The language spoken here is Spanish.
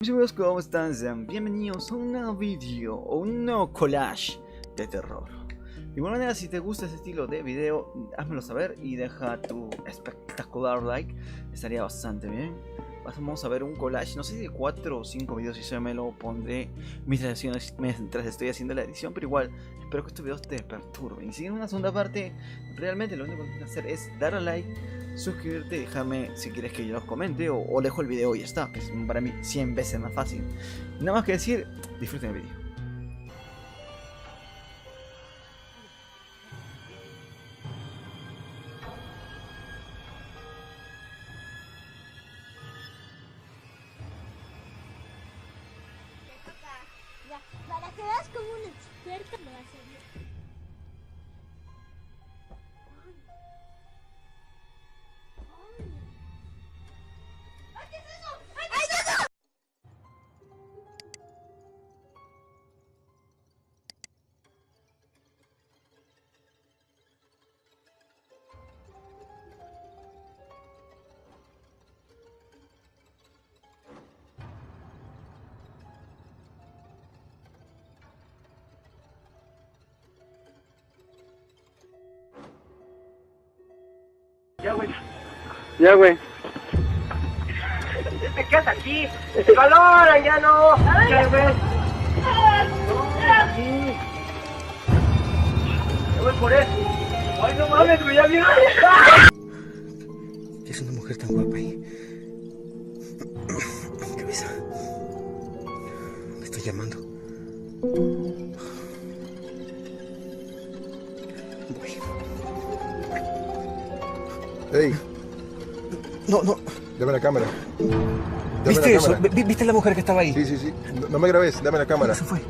Mis amigos, ¿cómo están? Sean bienvenidos a un nuevo video o un nuevo collage de terror. De igual manera, si te gusta este estilo de video, házmelo saber y deja tu espectacular like. Estaría bastante bien. Vamos a ver un collage, no sé si de 4 o 5 videos, y eso me lo pondré mientras estoy haciendo la edición. Pero igual, espero que estos videos te perturben. Y si en una segunda parte, realmente lo único que tienes que hacer es dar a like, suscribirte y dejarme si quieres que yo los comente o dejo el video y ya está, que es para mí 100 veces más fácil. Nada más que decir, disfruten el video. Ya, para que veas como un experto me hace bien. ¡Ay, qué es eso! ¡Ay, qué es eso! Ya, güey. Ya, güey. Te quedas aquí. ¡Calor! ¡Ya no! Ya, güey. Aquí. Ya voy por él. ¡Ay, no mames, güey! ¡Ya viene! ¿Qué es una mujer tan guapa ahí? Cabeza. Me estoy llamando. Voy. Ey, No, no. dame la cámara. Dame ¿Viste la eso? cámara. ¿Viste la mujer que estaba ahí? Sí, sí, sí. No me grabes, dame la cámara. Se fue.